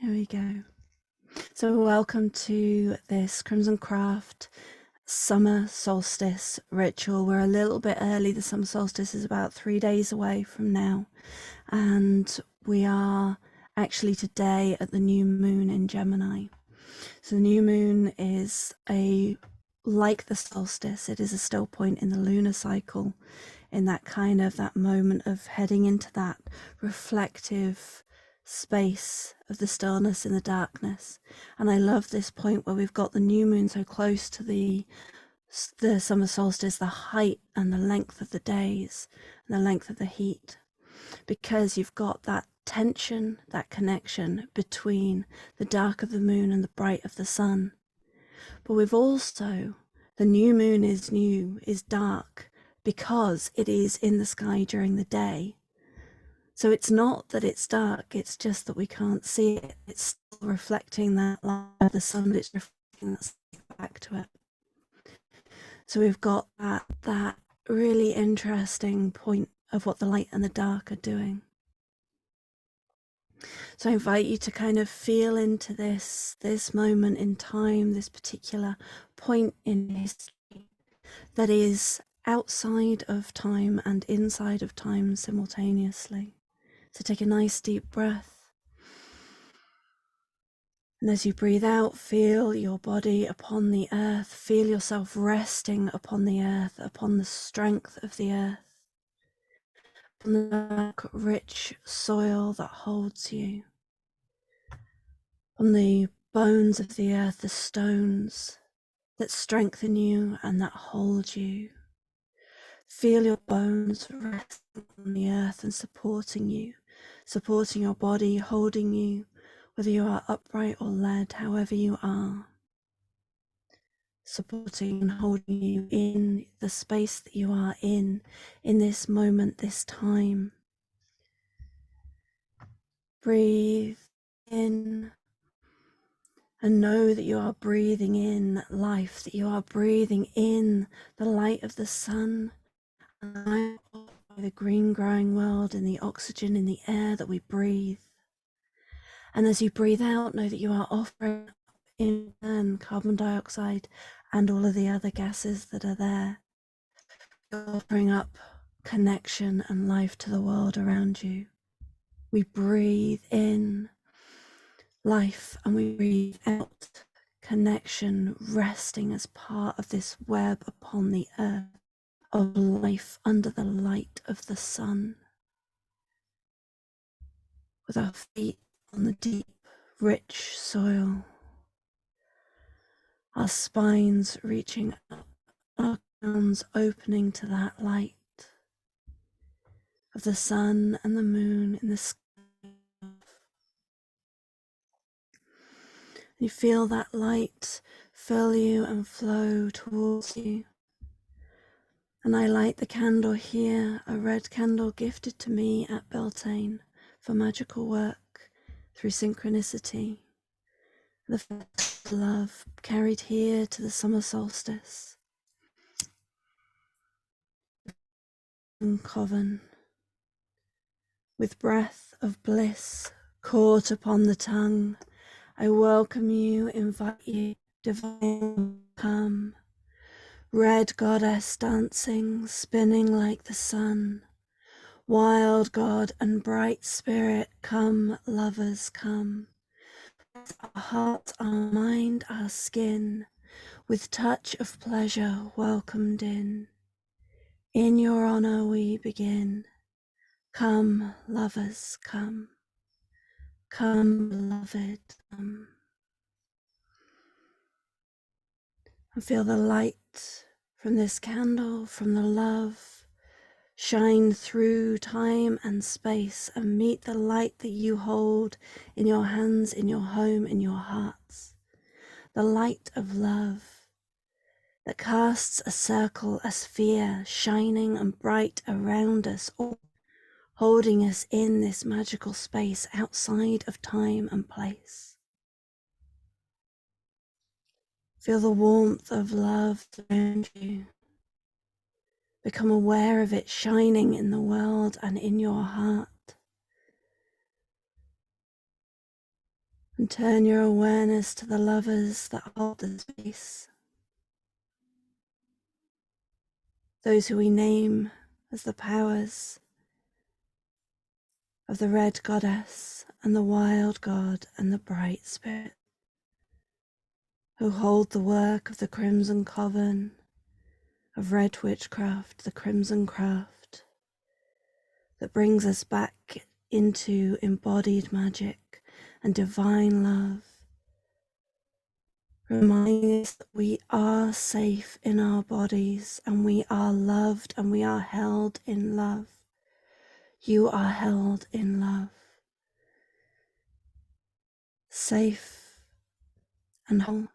Here we go. So welcome to this Crimson Craft Summer Solstice ritual. We're a little bit early. The Summer Solstice is about 3 days away from now. And we are actually today at the new moon in Gemini. So the new moon is like the solstice, it is a still point in the lunar cycle, in that moment of heading into that reflective space of the stillness in the darkness. And I love this point where we've got the new moon so close to the summer solstice, the height and the length of the days and the length of the heat, because you've got that tension, that connection between the dark of the moon and the bright of the sun. But we've also, the new moon is dark because it is in the sky during the day. So it's not that it's dark, it's just that we can't see it. It's still reflecting that light of the sun, but it's reflecting that back to it. So we've got that really interesting point of what the light and the dark are doing. So I invite you to kind of feel into this moment in time, this particular point in history that is outside of time and inside of time simultaneously. So take a nice deep breath. And as you breathe out, feel your body upon the earth. Feel yourself resting upon the earth, upon the strength of the earth, upon the dark, rich soil that holds you, on the bones of the earth, the stones that strengthen you and that hold you. Feel your bones resting on the earth and supporting you, supporting your body, holding you, whether you are upright or led, however you are, supporting and holding you in the space that you are in this moment, this time. Breathe in and know that you are breathing in life, that you are breathing in the light of the sun, and the green growing world and the oxygen in the air that we breathe. And as you breathe out, know that you are offering in carbon dioxide and all of the other gases that are there. You're offering up connection and life to the world around you. We breathe in life and we breathe out connection, resting as part of this web upon the earth of life under the light of the sun, with our feet on the deep, rich soil, our spines reaching up, our crowns opening to that light of the sun and the moon in the sky. You feel that light fill you and flow towards you. And I light the candle here, a red candle gifted to me at Beltane for magical work through synchronicity. The first love carried here to the summer solstice. Crimson Coven, with breath of bliss caught upon the tongue, I welcome you, invite you, divine come. Red goddess dancing, spinning like the sun. Wild god and bright spirit, come, lovers, come. Our heart, our mind, our skin, with touch of pleasure welcomed in. In your honor we begin. Come, lovers, come. Come, beloved, come. And feel the light from this candle, from the love, shine through time and space and meet the light that you hold in your hands, in your home, in your hearts. The light of love that casts a circle, a sphere, shining and bright around us, all holding us in this magical space outside of time and place. Feel the warmth of love around you. Become aware of it shining in the world and in your heart. And turn your awareness to the lovers that hold the space. Those who we name as the powers of the red goddess and the wild god and the bright spirit, who hold the work of the Crimson Coven, of red witchcraft, the crimson craft, that brings us back into embodied magic and divine love, reminding us that we are safe in our bodies and we are loved and we are held in love. You are held in love, safe and whole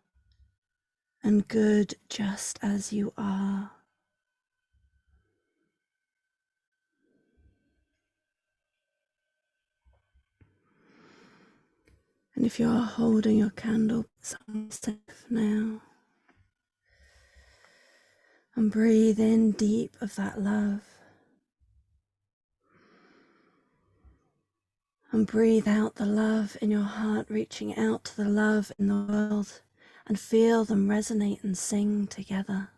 and good just as you are. And if you are holding your candle, I'm safe now. And breathe in deep of that love. And breathe out the love in your heart, reaching out to the love in the world, and feel them resonate and sing together.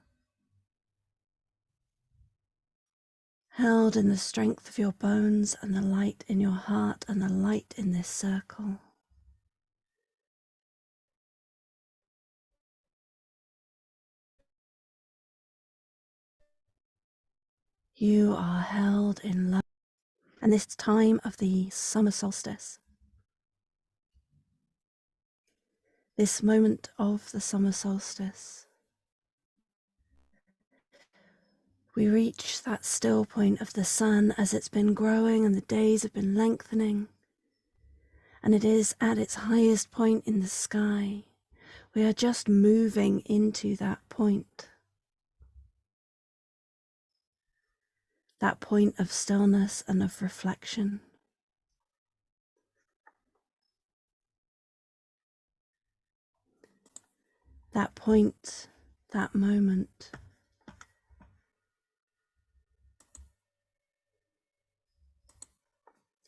Held in the strength of your bones and the light in your heart and the light in this circle. You are held in love. And this time of the summer solstice, this moment of the summer solstice, we reach that still point of the sun as it's been growing and the days have been lengthening, and it is at its highest point in the sky. We are just moving into that point of stillness and of reflection. That point, that moment.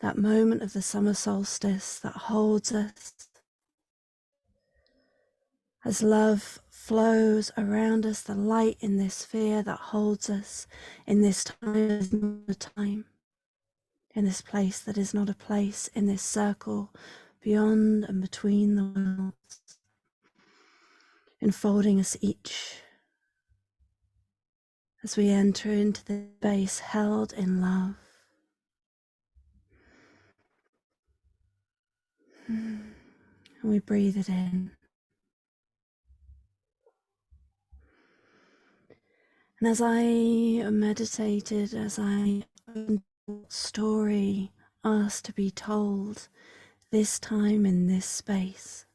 That moment of the summer solstice that holds us as love flows around us, the light in this sphere that holds us in this time is not a time, in this place that is not a place, in this circle beyond and between the worlds, enfolding us each as we enter into the space held in love. And we breathe it in. And as I meditated, as I opened the story asked to be told this time in this space,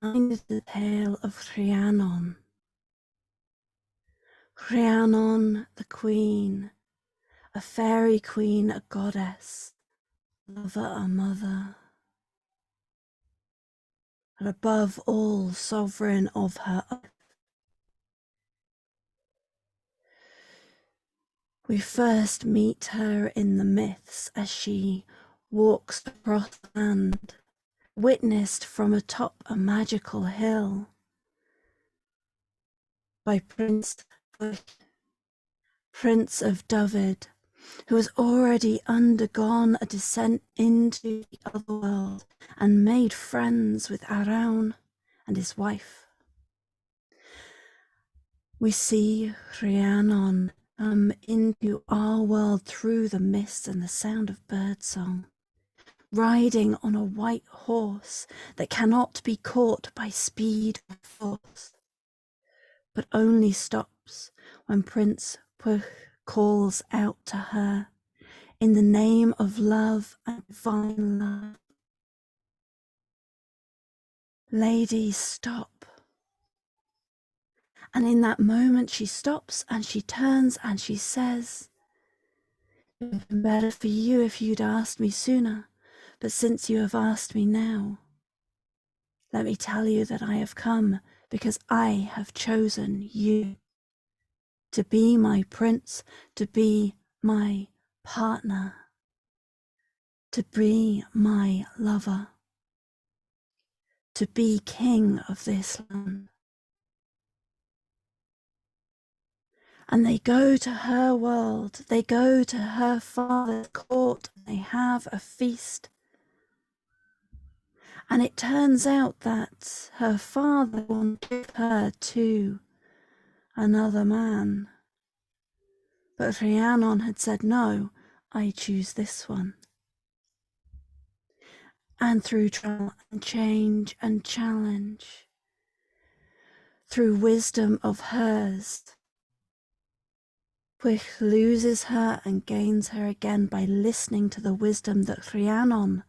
I minded the tale of Rhiannon. Rhiannon the queen, a fairy queen, a goddess, lover, a mother, but above all, sovereign of her earth. We first meet her in the myths as she walks across land, witnessed from atop a magical hill by Prince of David, who has already undergone a descent into the other world and made friends with Araun and his wife. We see Rhiannon come into our world through the mist and the sound of birdsong, riding on a white horse that cannot be caught by speed or force, but only stops when Prince Puch calls out to her in the name of love and divine love. Lady, stop. And in that moment she stops and she turns and she says, it would have been better for you if you'd asked me sooner, but since you have asked me now, let me tell you that I have come because I have chosen you to be my prince, to be my partner, to be my lover. to be king of this land. And they go to her world, they go to her father's court, they have a feast. And it turns out that her father will give her to another man. But Rhiannon had said, no, I choose this one. And through trial and change and challenge, through wisdom of hers, Pwyll loses her and gains her again by listening to the wisdom that Rhiannon,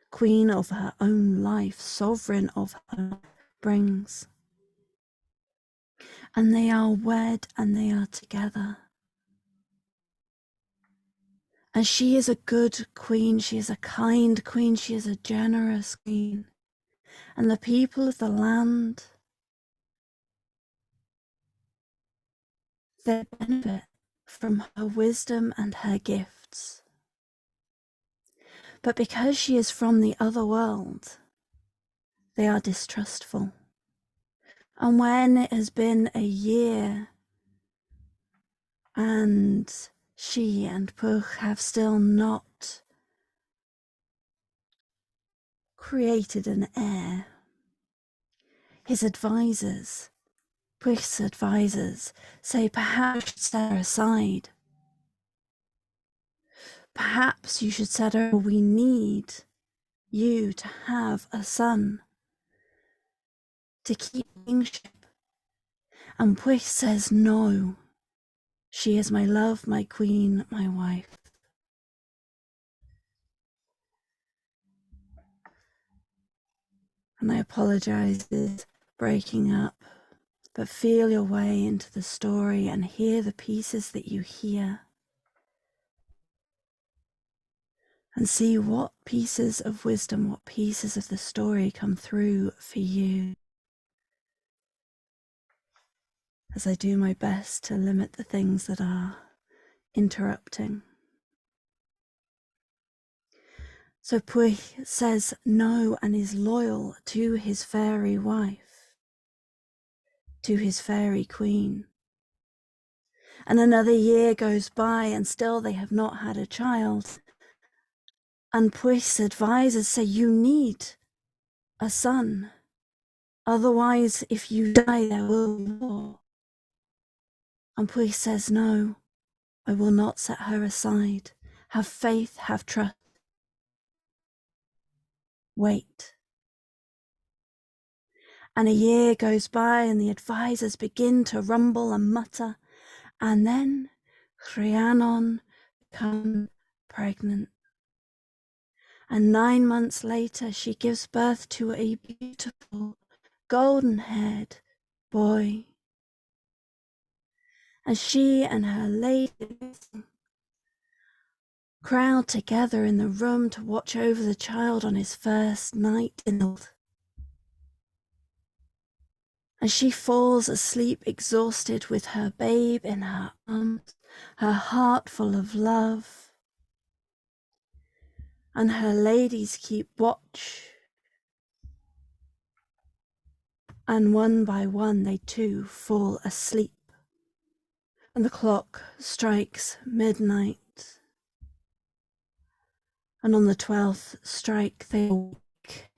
queen of her own life, sovereign of her life, brings. And they are wed and they are together. And she is a good queen, she is a kind queen, she is a generous queen. And the people of the land, they benefit from her wisdom and her gifts. But because she is from the other world, they are distrustful. And when it has been a year and she and Pwyll have still not created an heir, his advisors, Pwyll's advisors, say perhaps you should set her aside. Perhaps you should set her, we need you to have a son to keep kingship. And Pwyll says no. She is my love, my queen, my wife. And I apologize, this breaking up, but feel your way into the story and hear the pieces that you hear. And see what pieces of wisdom, what pieces of the story come through for you. As I do my best to limit the things that are interrupting. So Pwyll says no and is loyal to his fairy wife, to his fairy queen. And another year goes by and still they have not had a child. And Pwyll's advisors say, you need a son. Otherwise, if you die, there will be war. And Pwyll says, no, I will not set her aside. Have faith, have trust. Wait. And a year goes by and the advisors begin to rumble and mutter. And then Rhiannon becomes pregnant. And 9 months later, she gives birth to a beautiful golden-haired boy. And she and her ladies crowd together in the room to watch over the child on his first night in the world. And she falls asleep exhausted with her babe in her arms, her heart full of love. And her ladies keep watch. And one by one they too fall asleep. And the clock strikes midnight. And on the 12th strike they awake.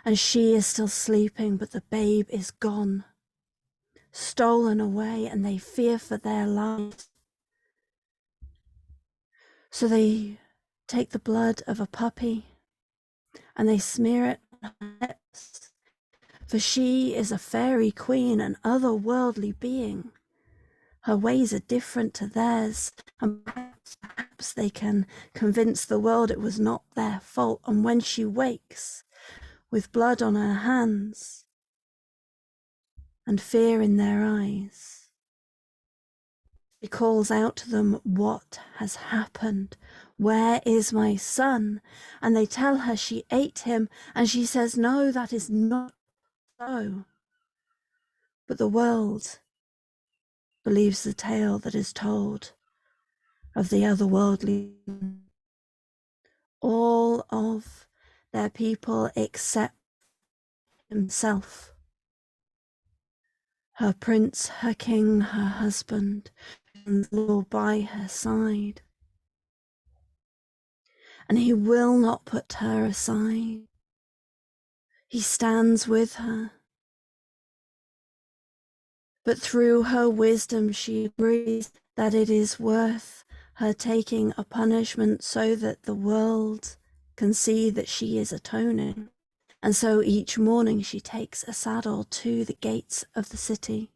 And she is still sleeping, but the babe is gone, stolen away, and they fear for their lives. So they take the blood of a puppy and they smear it on her lips. For she is a fairy queen, an otherworldly being. Her ways are different to theirs, and perhaps they can convince the world it was not their fault. And when she wakes, with blood on her hands and fear in their eyes, she calls out to them, what has happened? Where is my son? And they tell her she ate him, and she says, no, that is not so. But the world believes the tale that is told of the otherworldly. All of their people except himself. Her prince, her king, her husband, and the law by her side. And he will not put her aside. He stands with her. But through her wisdom she agrees that it is worth her taking a punishment so that the world can see that she is atoning. And so each morning she takes a saddle to the gates of the city.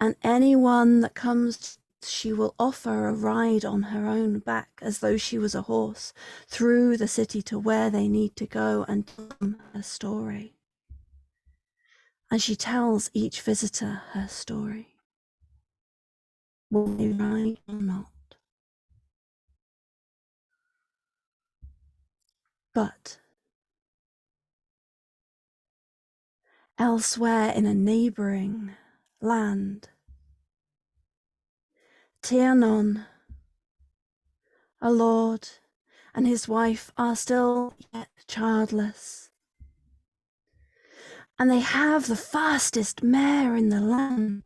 And anyone that comes, she will offer a ride on her own back as though she was a horse through the city to where they need to go and tell them her story. And she tells each visitor her story. Will they ride or not? But elsewhere in a neighboring land, Rhiannon, a lord, and his wife are still yet childless. And they have the fastest mare in the land,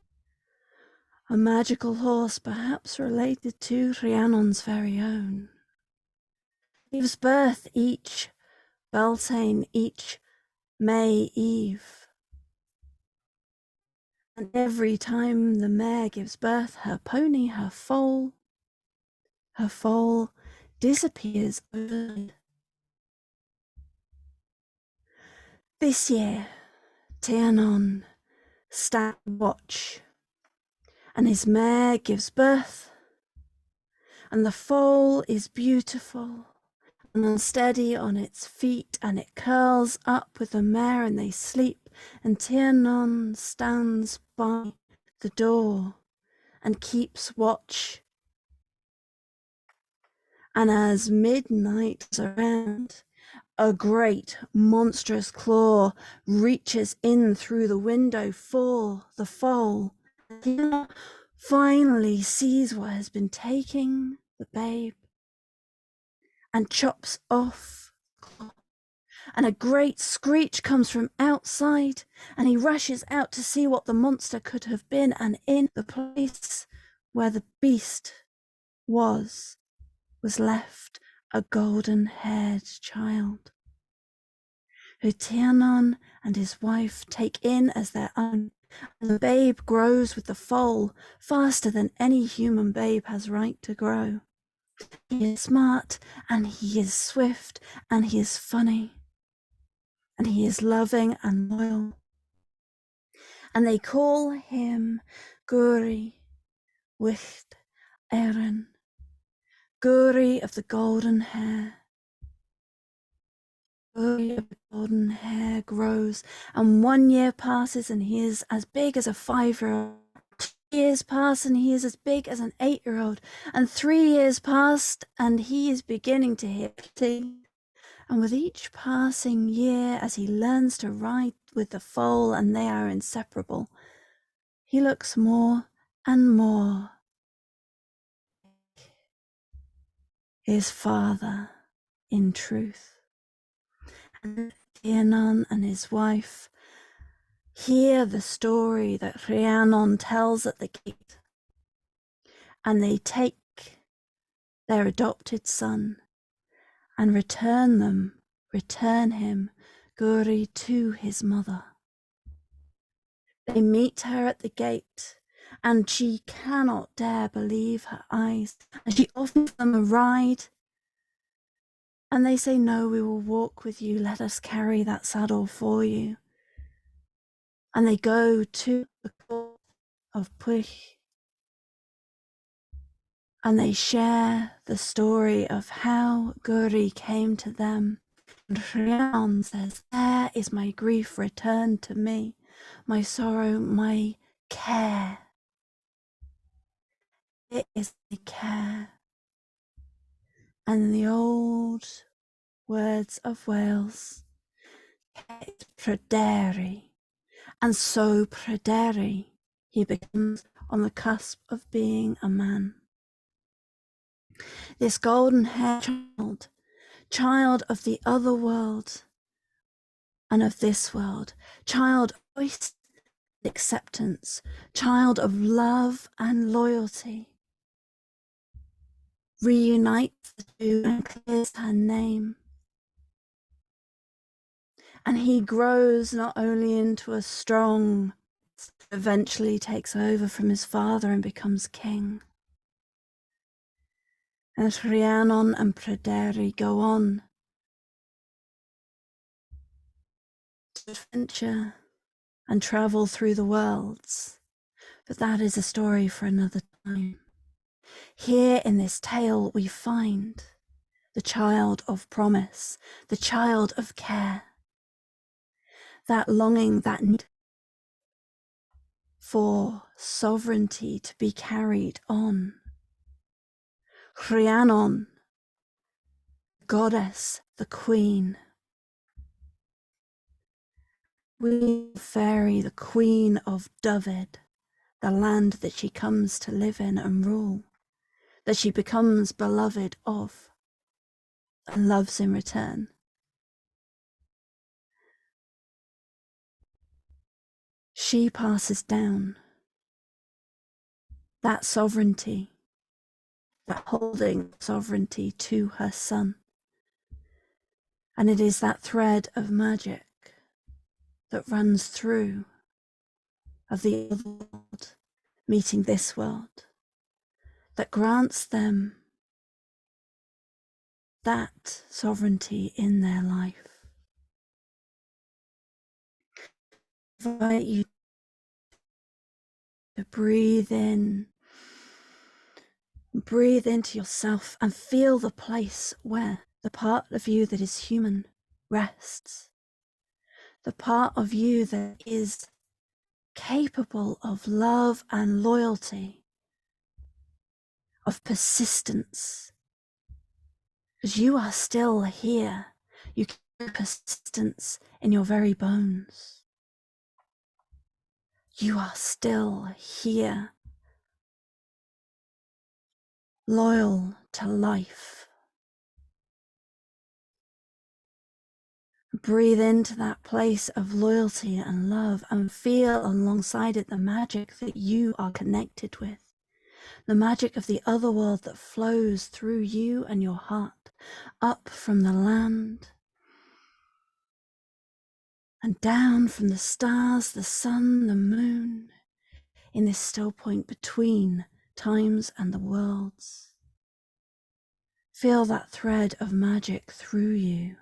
a magical horse perhaps related to Rhiannon's very own. Gives birth each Beltane, each May Eve. And every time the mare gives birth, her pony, her foal disappears overnight. This year, Rhiannon stands watch, and his mare gives birth, and the foal is beautiful and unsteady on its feet, and it curls up with the mare, and they sleep, and Rhiannon stands by the door and keeps watch. And as midnight is around, a great monstrous claw reaches in through the window for the foal. He finally sees what has been taking the babe and chops off the claw. And a great screech comes from outside, and he rushes out to see what the monster could have been, and in the place where the beast was left a golden-haired child, who Rhiannon and his wife take in as their own. And the babe grows with the foal faster than any human babe has right to grow. He is smart, and he is swift, and he is funny, and he is loving and loyal. And they call him Guri Wicht Erin, Guri of the golden hair. Guri of the golden hair grows, and 1 year passes, and he is as big as a 5-year-old. 2 years pass, and he is as big as an 8-year-old. And 3 years passed, and he is beginning to hear pity. And with each passing year, as he learns to ride with the foal, and they are inseparable, he looks more and more his father in truth. And Rhiannon and his wife hear the story that Rhiannon tells at the gate, and they take their adopted son and return him, Guri, to his mother. They meet her at the gate, and she cannot dare believe her eyes, and she offers them a ride, and they say, "No, we will walk with you, let us carry that saddle for you." And they go to the court of Puich, and they share the story of how Guri came to them. And Rhiannon says, "There is my grief returned to me, my sorrow, my care. It is my care." And the old words of Wales, it's Pryderi. And so Pryderi, he becomes on the cusp of being a man. This golden-haired child of the other world, and of this world, child of acceptance, child of love and loyalty. Reunites the two and clears her name. And he grows not only into a strong, eventually takes over from his father and becomes king. As Rhiannon and Pryderi go on to adventure and travel through the worlds, but that is a story for another time. Here in this tale we find the child of promise, the child of care, that longing, that need for sovereignty to be carried on. Rhiannon, goddess, the queen. We fairy, the queen of Dyfed, the land that she comes to live in and rule, that she becomes beloved of and loves in return. She passes down that sovereignty, that holding sovereignty to her son. And it is that thread of magic that runs through of the other world meeting this world that grants them that sovereignty in their life. I invite you to breathe in, breathe into yourself and feel the place where the part of you that is human rests, the part of you that is capable of love and loyalty, of persistence, because you are still here. You carry persistence in your very bones. You are still here, loyal to life. Breathe into that place of loyalty and love and feel alongside it the magic that you are connected with, the magic of the other world that flows through you and your heart, up from the land and down from the stars, the sun, the moon, in this still point between times and the worlds. Feel that thread of magic through you.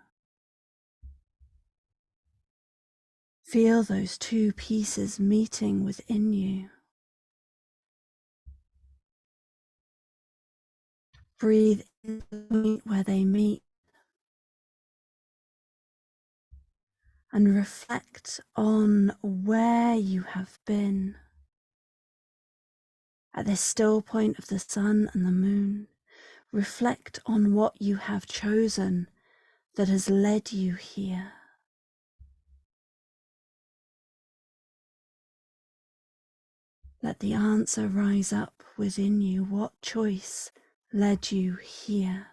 Feel those two pieces meeting within you. Breathe in the point where they meet and reflect on where you have been at this still point of the sun and the moon. Reflect on what you have chosen that has led you here. Let the answer rise up within you. What choice led you here?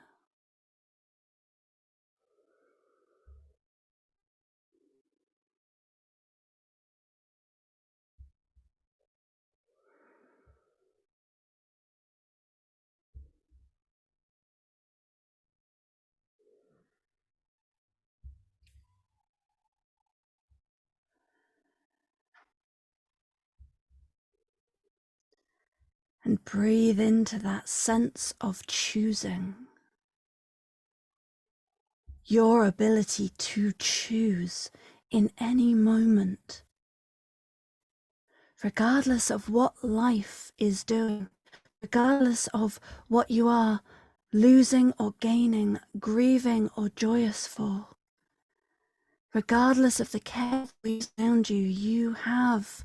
And breathe into that sense of choosing. Your ability to choose in any moment, regardless of what life is doing, regardless of what you are losing or gaining, grieving or joyous for, regardless of the care around you, you have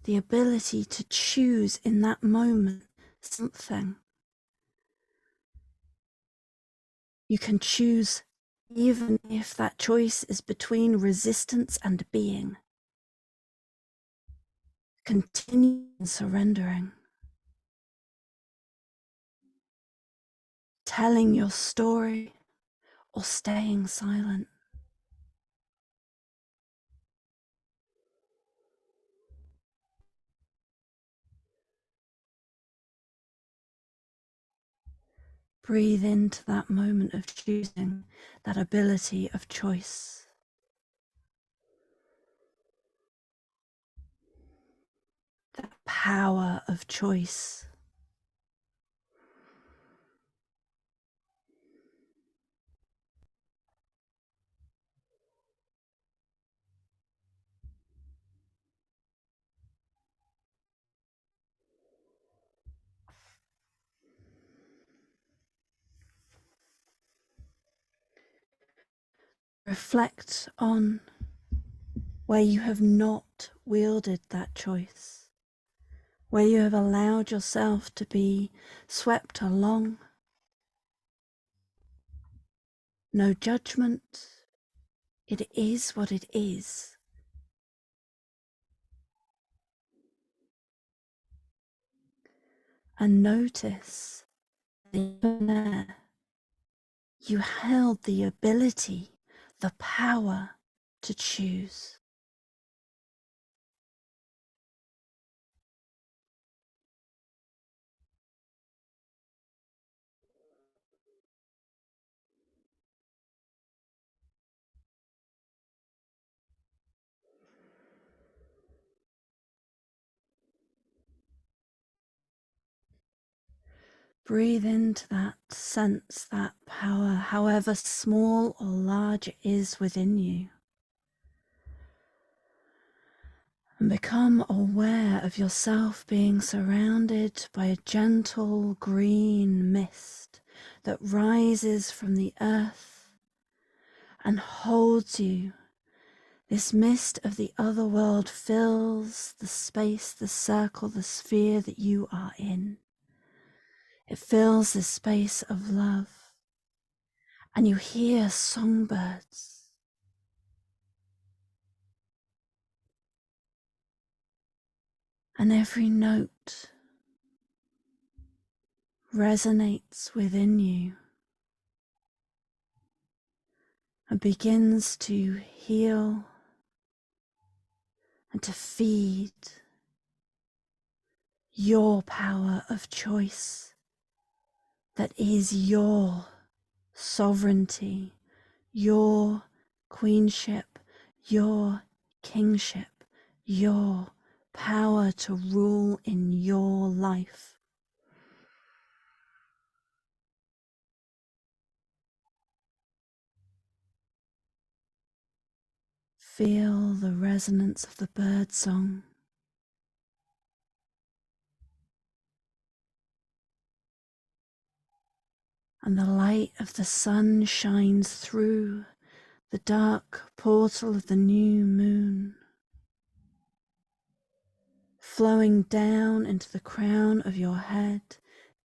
the ability to choose in that moment something. You can choose even if that choice is between resistance and being. Continue surrendering, telling your story or staying silent. Breathe into that moment of choosing, that ability of choice. That power of choice. Reflect on where you have not wielded that choice, where you have allowed yourself to be swept along. No judgment. It is what it is. And notice that even there, you held the ability, the power to choose. Breathe into that sense, that power, however small or large it is within you. And become aware of yourself being surrounded by a gentle green mist that rises from the earth and holds you. This mist of the other world fills the space, the circle, the sphere that you are in. It fills this space of love. And you hear songbirds. And every note resonates within you and begins to heal and to feed your power of choice that is your sovereignty, your queenship, your kingship, your power to rule in your life. Feel the resonance of the bird song. And the light of the sun shines through the dark portal of the new moon, flowing down into the crown of your head,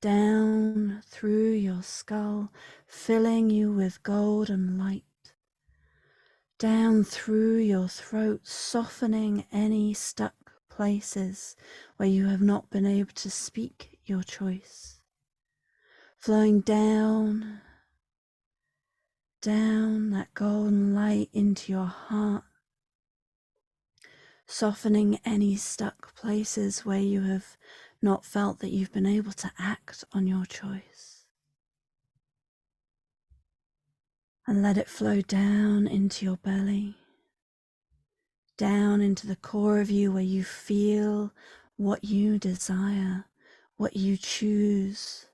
down through your skull, filling you with golden light, down through your throat, softening any stuck places where you have not been able to speak your choice, flowing down that golden light into your heart, softening any stuck places where you have not felt that you've been able to act on your choice. And let it flow down into your belly, down into the core of you where you feel what you desire, what you choose,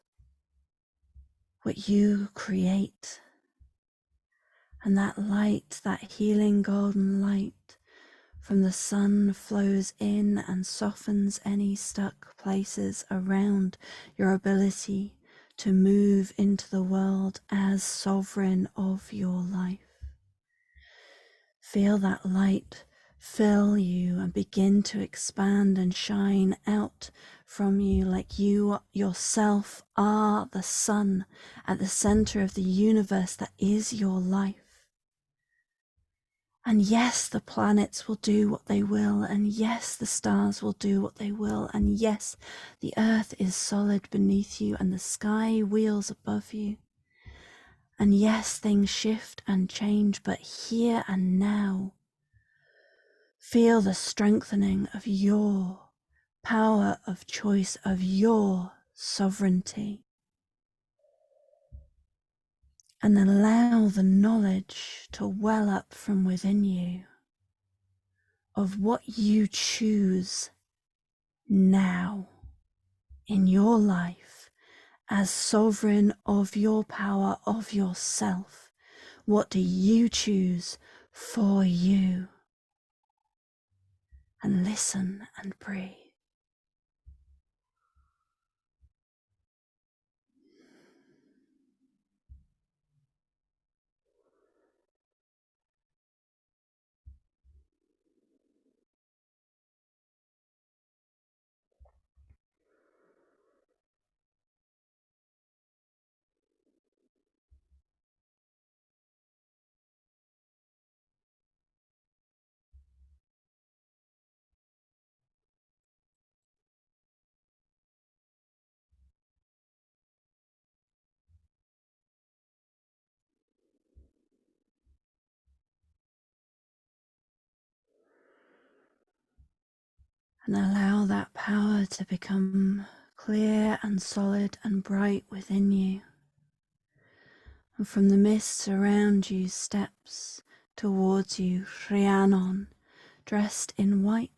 what you create. And that light, that healing golden light from the sun flows in and softens any stuck places around your ability to move into the world as sovereign of your life. Feel that light fill you and begin to expand and shine out from you like you yourself are the sun at the center of the universe that is your life. And yes, the planets will do what they will, and yes, the stars will do what they will, and yes, the earth is solid beneath you and the sky wheels above you. And yes, things shift and change, but here and now, feel the strengthening of your power of choice, of your sovereignty. And allow the knowledge to well up from within you of what you choose now in your life as sovereign of your power, of yourself. What do you choose for you? And listen and breathe. And allow that power to become clear and solid and bright within you. And from the mists around you steps towards you Rhiannon, dressed in white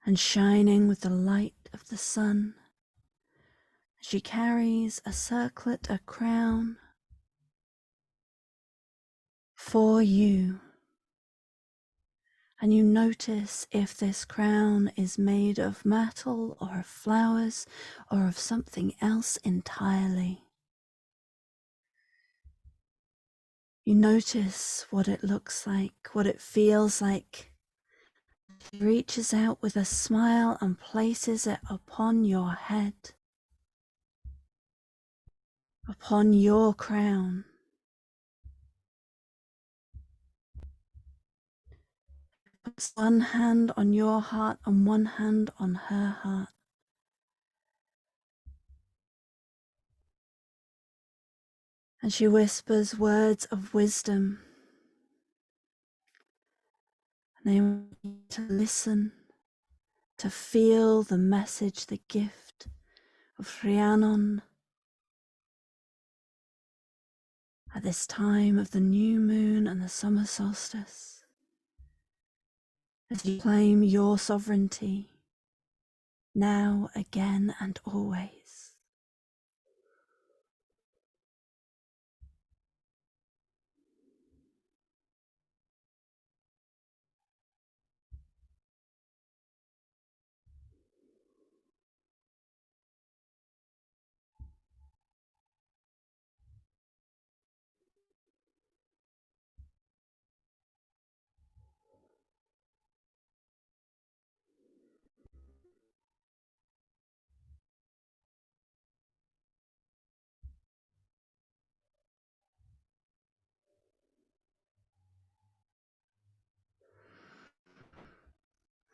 and shining with the light of the sun. She carries a circlet, a crown for you. And you notice if this crown is made of metal or of flowers or of something else entirely. You notice what it looks like, what it feels like. She reaches out with a smile and places it upon your head, upon your crown. Puts one hand on your heart and one hand on her heart. And she whispers words of wisdom. And I want you to listen, to feel the message, the gift of Rhiannon at this time of the new moon and the summer solstice, as you claim your sovereignty now, again, and always.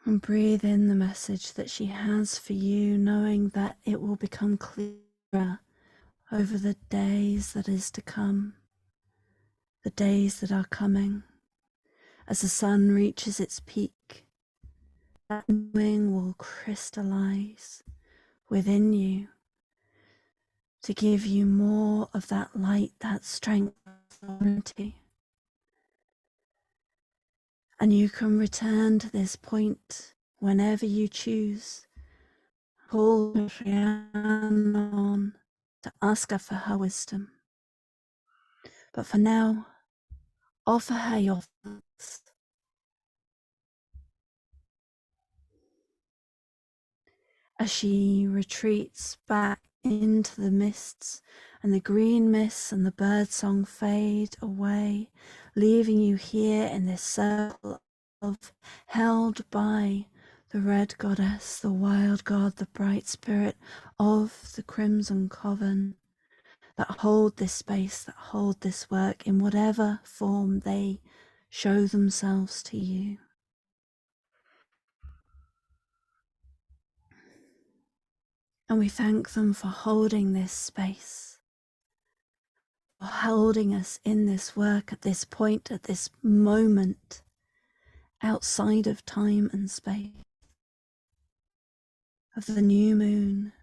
And breathe in the message that she has for you, knowing that it will become clearer over the days that is to come, the days that are coming. As the sun reaches its peak, that knowing will crystallize within you to give you more of that light, that strength, sovereignty. And you can return to this point whenever you choose. Call Rhiannon to ask her for her wisdom. But for now, offer her your thanks. As she retreats back into the mists, and the green mists and the birdsong fade away, leaving you here in this circle of held by the red goddess, the wild god, the bright spirit of the Crimson Coven, that hold this space, that hold this work in whatever form they show themselves to you. And we thank them for holding this space, for holding us in this work at this point, at this moment, outside of time and space, of the new moon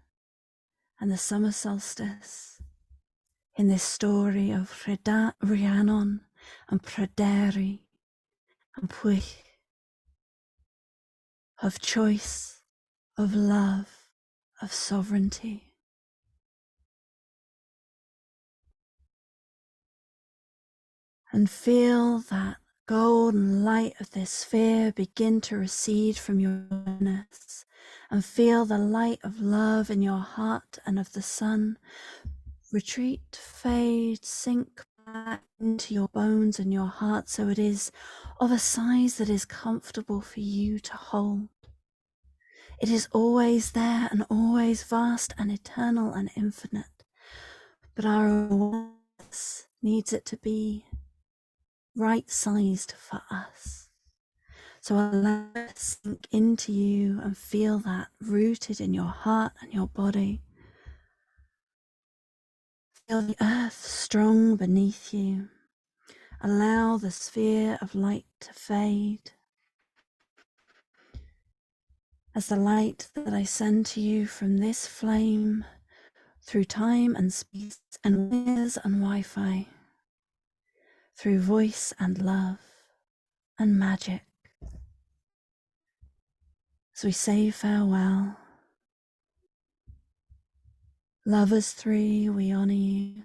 and the summer solstice in this story of Rhiannon and Pryderi and Pwych, of choice, of love, of sovereignty. And feel that golden light of this sphere begin to recede from your awareness, and feel the light of love in your heart and of the sun retreat, fade, sink back into your bones and your heart, so it is of a size that is comfortable for you to hold. It is always there and always vast and eternal and infinite, but our awareness needs it to be right-sized for us. So allow it to sink into you and feel that rooted in your heart and your body. Feel the earth strong beneath you. Allow the sphere of light to fade. As the light that I send to you from this flame through time and space and wires and Wi-Fi, through voice and love and magic. As we say farewell, lovers three, we honor you.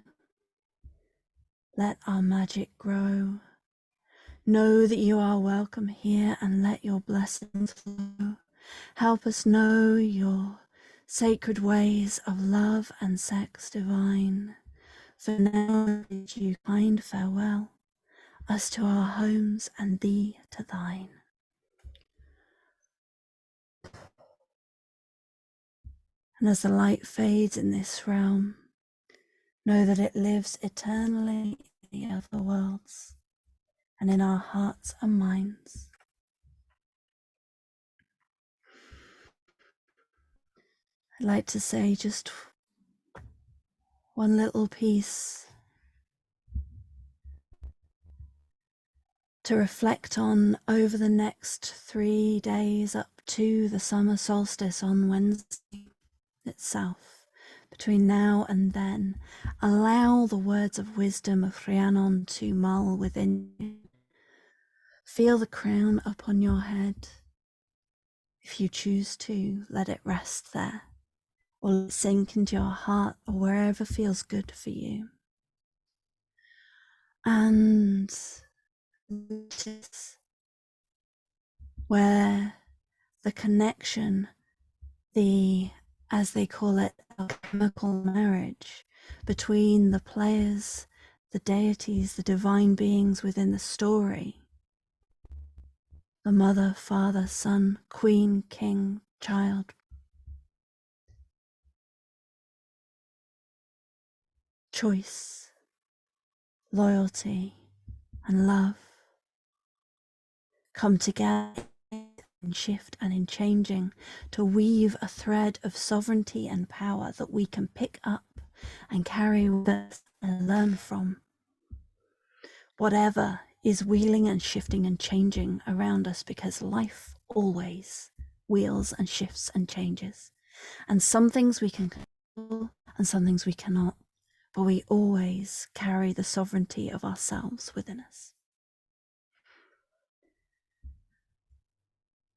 Let our magic grow. Know that you are welcome here and let your blessings flow. Help us know your sacred ways of love and sex divine. For now I bid you kind farewell, us to our homes and thee to thine. And as the light fades in this realm, know that it lives eternally in the other worlds and in our hearts and minds. I'd like to say just one little piece to reflect on over the next 3 days up to the summer solstice on Wednesday itself. Between now and then, allow the words of wisdom of Rhiannon to mull within you. Feel the crown upon your head. If you choose to, let it rest there, or sink into your heart, or wherever feels good for you. And notice where the connection, as they call it, alchemical marriage between the players, the deities, the divine beings within the story, the mother, father, son, queen, king, child, choice, loyalty, and love come together in shift and in changing to weave a thread of sovereignty and power that we can pick up and carry with us and learn from. Whatever is wheeling and shifting and changing around us, because life always wheels and shifts and changes. And some things we can control and some things we cannot, but we always carry the sovereignty of ourselves within us.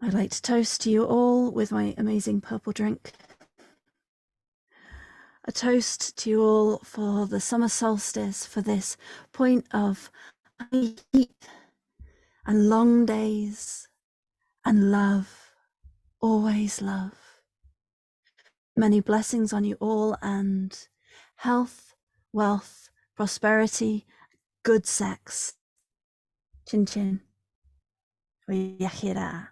I'd like to toast to you all with my amazing purple drink. A toast to you all for the summer solstice, for this point of high heat and long days and love, always love. Many blessings on you all, and health, wealth, prosperity, good sex. Chin chin. Yahira.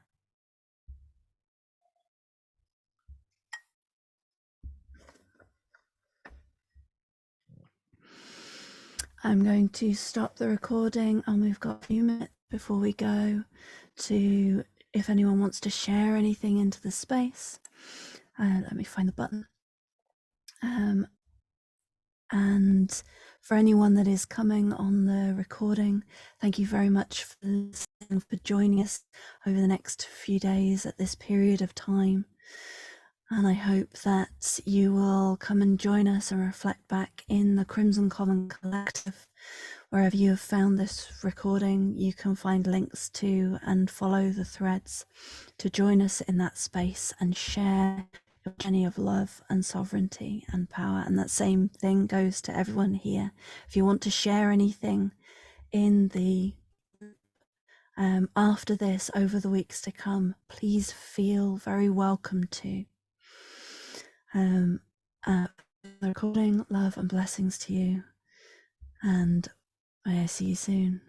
I'm going to stop the recording, and we've got a few minutes before we go to, if anyone wants to share anything into the space. Let me find the button. And for anyone that is coming on the recording, thank you very much for listening, for joining us over the next few days at this period of time. And I hope that you will come and join us and reflect back in the Crimson Coven Collective. Wherever you have found this recording, you can find links to and follow the threads to join us in that space and share your journey of love and sovereignty and power. And that same thing goes to everyone here. If you want to share anything in the after this, over the weeks to come, please feel very welcome to. Recording, love and blessings to you, and may I see you soon.